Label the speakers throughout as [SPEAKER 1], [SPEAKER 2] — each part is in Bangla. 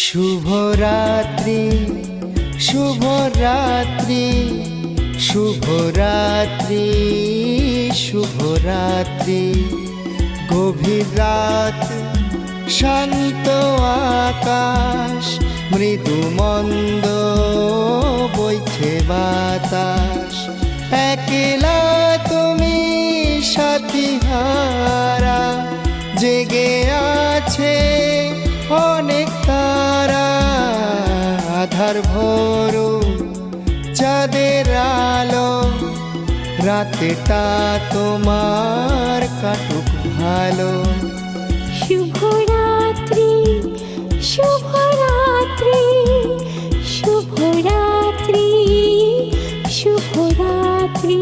[SPEAKER 1] শুভরাত্রি শুভরাত্রি শুভরাত্রি শুভরাত্রি। গভীর রাত, শান্ত আকাশ, মৃদু মন্দ বইছে বাতাস। একলা তুমি সাথী হারা, জেগে আছে অনেক তারা। আধার ভোর চাঁদের আলো, রাতটা তোমার কাটুক ভালো।
[SPEAKER 2] শুভরাত্রি শুভরাত্রি শুভরাত্রি শুভরাত্রি।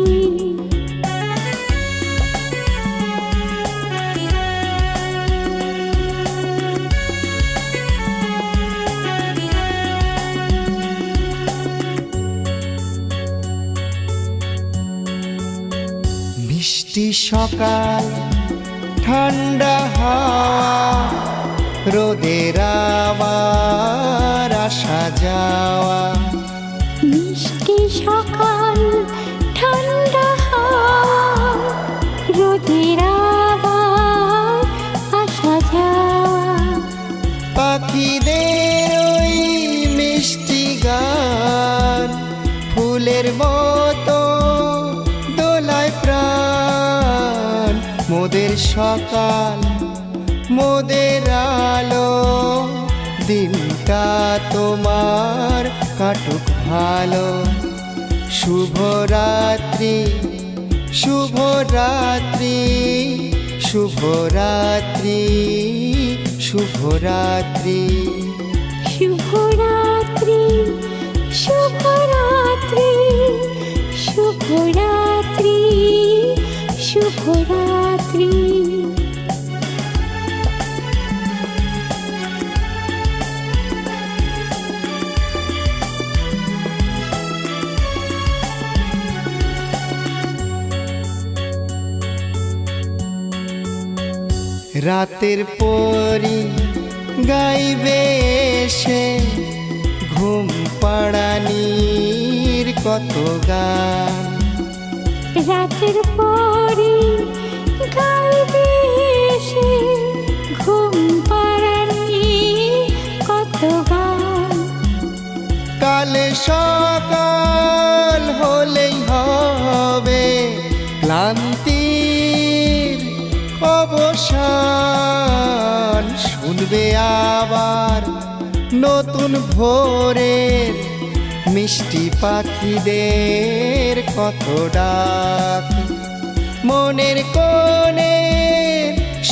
[SPEAKER 1] মিষ্টি সকাল, ঠান্ডা হাওয়া, রোদের আবার আসা যাওয়া।
[SPEAKER 2] মিষ্টি সকাল, ঠান্ডা হাওয়া, রোদের আবার আসা যাওয়া।
[SPEAKER 1] পাখিদের ওই মিষ্টি গান, ফুলের মতো দোলায় প্রাণ। মোদের সকাল, মোদের আলো, দিনটা তোমার কাটুক ভালো। শুভরাত্রি শুভরাত্রি শুভরাত্রি শুভরাত্রি।
[SPEAKER 2] শুভরাত্রি শুভরাত্রি শুভরাত্রি শুভরাত্রি।
[SPEAKER 1] রাতের পরি গাইবে এসে, ঘুম পাড়ানির কত গান।
[SPEAKER 2] রাতের পরে গাইবে এসে, ঘুম পাড়ানি কত গান।
[SPEAKER 1] কাল সকাল হলেই হবে ক্লান্তির অবসান। শুনবে আবার নতুন ভোরের মিষ্টি পাখিদের কত ডাক। মনের কোণে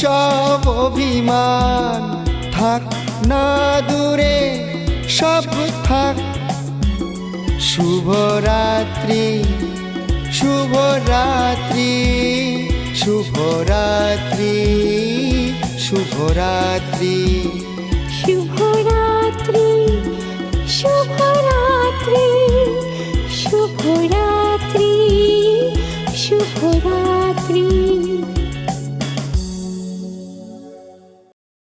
[SPEAKER 1] সব অভিমান থাক না দূরে, সব থাক। শুভরাত্রি শুভরাত্রি শুভরাত্রি শুভরাত্রি।